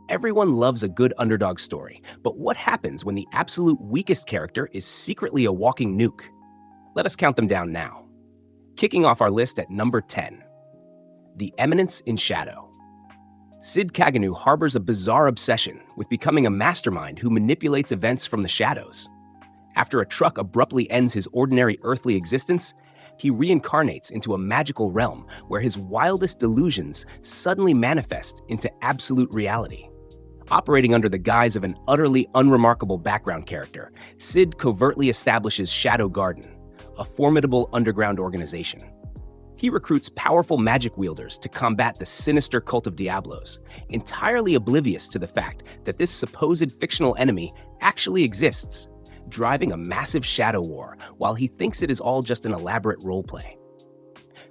Everyone loves a good underdog story, but what happens when the absolute weakest character is secretly a walking nuke? Let us count them down now. Kicking off our list at number 10, The Eminence in Shadow. Sid Kaganu harbors a bizarre obsession with becoming a mastermind who manipulates events from the shadows. After a truck abruptly ends his ordinary earthly existence, he reincarnates into a magical realm where his wildest delusions suddenly manifest into absolute reality. Operating under the guise of an utterly unremarkable background character, Sid covertly establishes Shadow Garden, a formidable underground organization. He recruits powerful magic wielders to combat the sinister cult of Diablos, entirely oblivious to the fact that this supposed fictional enemy actually exists, driving a massive shadow war while he thinks it is all just an elaborate roleplay.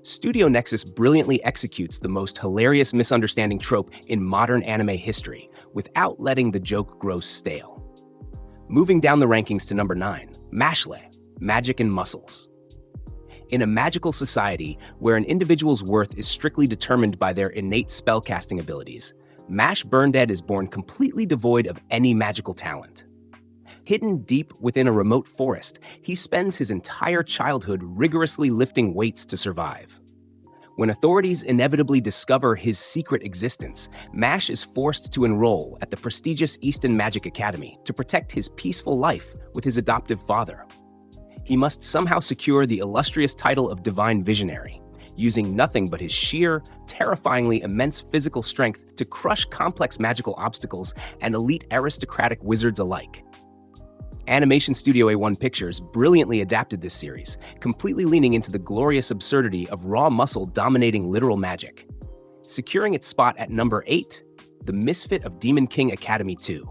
Studio Nexus brilliantly executes the most hilarious misunderstanding trope in modern anime history without letting the joke grow stale. Moving down the rankings to number 9, Mashle, Magic and Muscles. In a magical society where an individual's worth is strictly determined by their innate spellcasting abilities, Mash Burndead is born completely devoid of any magical talent. Hidden deep within a remote forest, he spends his entire childhood rigorously lifting weights to survive. When authorities inevitably discover his secret existence, Mash is forced to enroll at the prestigious Easton Magic Academy to protect his peaceful life with his adoptive father. He must somehow secure the illustrious title of Divine Visionary, using nothing but his sheer, terrifyingly immense physical strength to crush complex magical obstacles and elite aristocratic wizards alike. Animation Studio A1 Pictures brilliantly adapted this series, completely leaning into the glorious absurdity of raw muscle dominating literal magic. Securing its spot at number 8, The Misfit of Demon King Academy 2.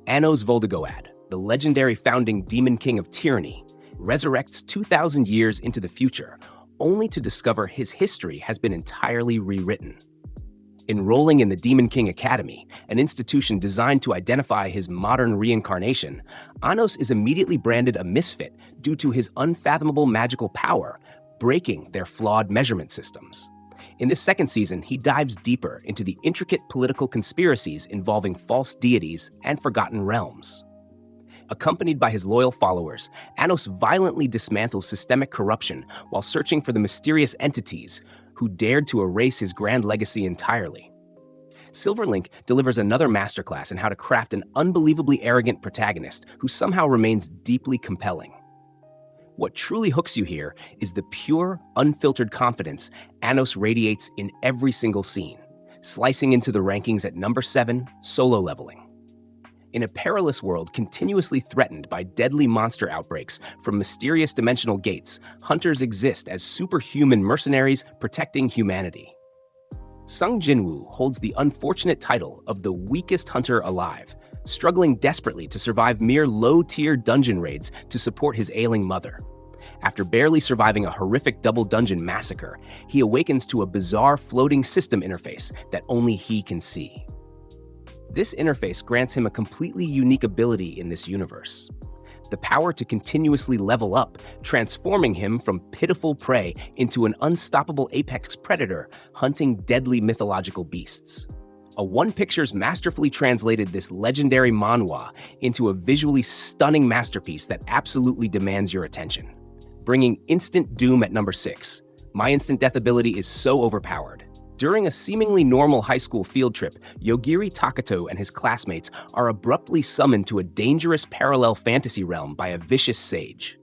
Anos Voldegoad, the legendary founding Demon King of Tyranny, resurrects 2,000 years into the future, only to discover his history has been entirely rewritten. Enrolling in the Demon King Academy, an institution designed to identify his modern reincarnation, Anos is immediately branded a misfit due to his unfathomable magical power, breaking their flawed measurement systems. In this second season, he dives deeper into the intricate political conspiracies involving false deities and forgotten realms. Accompanied by his loyal followers, Anos violently dismantles systemic corruption while searching for the mysterious entities who dared to erase his grand legacy entirely. Silverlink delivers another masterclass in how to craft an unbelievably arrogant protagonist who somehow remains deeply compelling. What truly hooks you here is the pure, unfiltered confidence Anos radiates in every single scene, slicing into the rankings at number 7, Solo Leveling. In a perilous world continuously threatened by deadly monster outbreaks from mysterious dimensional gates, hunters exist as superhuman mercenaries protecting humanity. Sung Jinwoo holds the unfortunate title of the weakest hunter alive, struggling desperately to survive mere low-tier dungeon raids to support his ailing mother. After barely surviving a horrific double dungeon massacre, he awakens to a bizarre floating system interface that only he can see. This interface grants him a completely unique ability in this universe: the power to continuously level up, transforming him from pitiful prey into an unstoppable apex predator hunting deadly mythological beasts. A1 Pictures masterfully translated this legendary manhwa into a visually stunning masterpiece that absolutely demands your attention. Bringing instant doom at number 6, My Instant Death ability is so overpowered. During a seemingly normal high school field trip, Yogiri Takato and his classmates are abruptly summoned to a dangerous parallel fantasy realm by a vicious sage.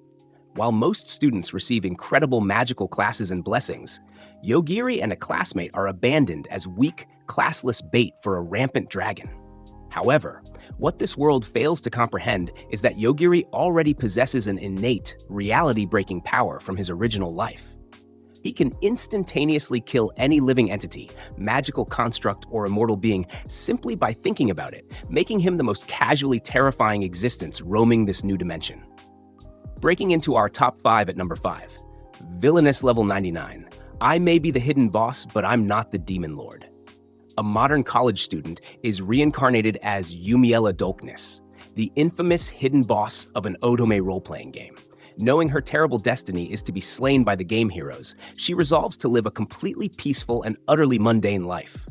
While most students receive incredible magical classes and blessings, Yogiri and a classmate are abandoned as weak, classless bait for a rampant dragon. However, what this world fails to comprehend is that Yogiri already possesses an innate, reality-breaking power from his original life. He can instantaneously kill any living entity, magical construct, or immortal being simply by thinking about it, making him the most casually terrifying existence roaming this new dimension. Breaking into our top 5 at number 5, Villainous Level 99. I may be the hidden boss, but I'm not the Demon Lord. A modern college student is reincarnated as Yumiella Dolkness, the infamous hidden boss of an Otome role-playing game. Knowing her terrible destiny is to be slain by the game heroes, she resolves to live a completely peaceful and utterly mundane life.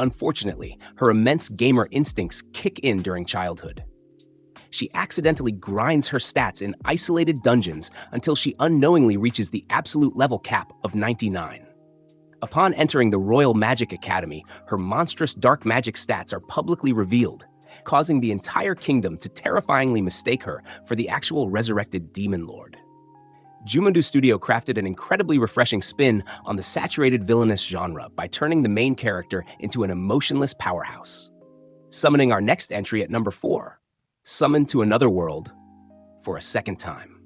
Unfortunately, her immense gamer instincts kick in during childhood. She accidentally grinds her stats in isolated dungeons until she unknowingly reaches the absolute level cap of 99. Upon entering the Royal Magic Academy, her monstrous dark magic stats are publicly revealed, causing the entire kingdom to terrifyingly mistake her for the actual resurrected Demon Lord. Jumandu Studio crafted an incredibly refreshing spin on the saturated villainous genre by turning the main character into an emotionless powerhouse. Summoning our next entry at number 4, Summoned to Another World for a second time.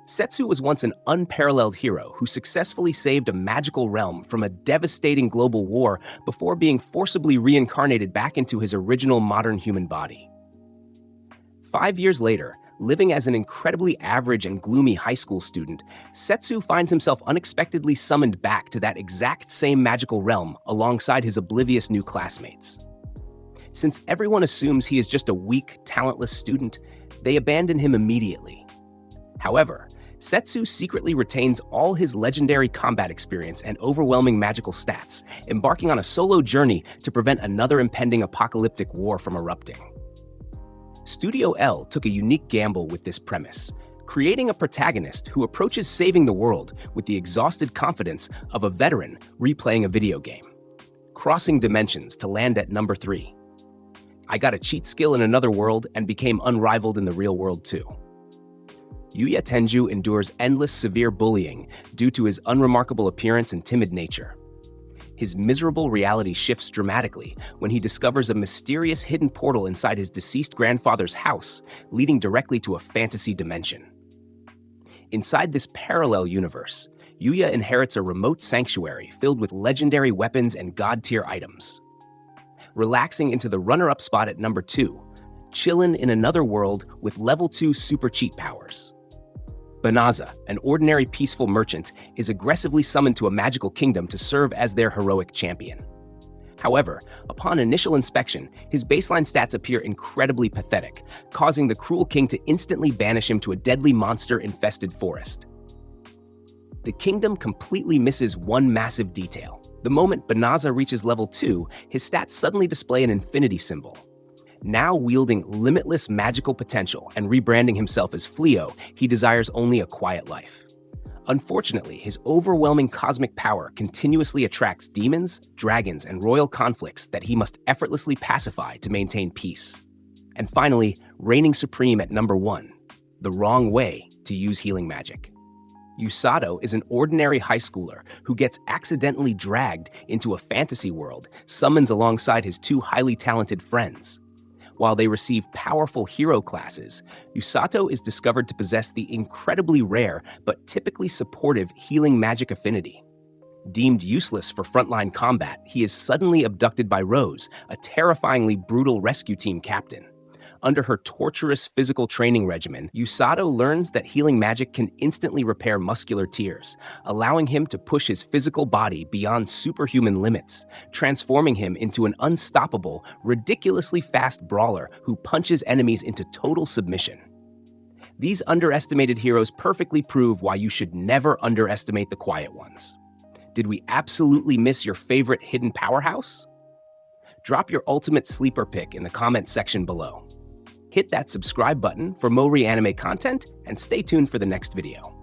Setsu was once an unparalleled hero who successfully saved a magical realm from a devastating global war before being forcibly reincarnated back into his original modern human body. 5 years later, living as an incredibly average and gloomy high school student, Setsu finds himself unexpectedly summoned back to that exact same magical realm alongside his oblivious new classmates. Since everyone assumes he is just a weak, talentless student, they abandon him immediately. However, Setsu secretly retains all his legendary combat experience and overwhelming magical stats, embarking on a solo journey to prevent another impending apocalyptic war from erupting. Studio L took a unique gamble with this premise, creating a protagonist who approaches saving the world with the exhausted confidence of a veteran replaying a video game. Crossing dimensions to land at number 3. I got a cheat skill in another world and became unrivaled in the real world too. Yuya Tenju endures endless severe bullying due to his unremarkable appearance and timid nature. His miserable reality shifts dramatically when he discovers a mysterious hidden portal inside his deceased grandfather's house, leading directly to a fantasy dimension. Inside this parallel universe, Yuya inherits a remote sanctuary filled with legendary weapons and god-tier items. Relaxing into the runner-up spot at number 2, Chillin' in Another World with level 2 super cheat powers. Banaza, an ordinary peaceful merchant, is aggressively summoned to a magical kingdom to serve as their heroic champion. However, upon initial inspection, his baseline stats appear incredibly pathetic, causing the cruel king to instantly banish him to a deadly monster-infested forest. The kingdom completely misses one massive detail. The moment Banaza reaches level 2, his stats suddenly display an infinity symbol. Now wielding limitless magical potential and rebranding himself as Fleo, he desires only a quiet life. Unfortunately, his overwhelming cosmic power continuously attracts demons, dragons, and royal conflicts that he must effortlessly pacify to maintain peace. And finally, reigning supreme at number 1, the wrong way to use healing magic. Usato is an ordinary high schooler who gets accidentally dragged into a fantasy world, summons alongside his 2 highly talented friends. While they receive powerful hero classes, Usato is discovered to possess the incredibly rare but typically supportive healing magic affinity. Deemed useless for frontline combat, he is suddenly abducted by Rose, a terrifyingly brutal rescue team captain. Under her torturous physical training regimen, Usato learns that healing magic can instantly repair muscular tears, allowing him to push his physical body beyond superhuman limits, transforming him into an unstoppable, ridiculously fast brawler who punches enemies into total submission. These underestimated heroes perfectly prove why you should never underestimate the quiet ones. Did we absolutely miss your favorite hidden powerhouse? Drop your ultimate sleeper pick in the comments section below. Hit that subscribe button for more reanime content and stay tuned for the next video.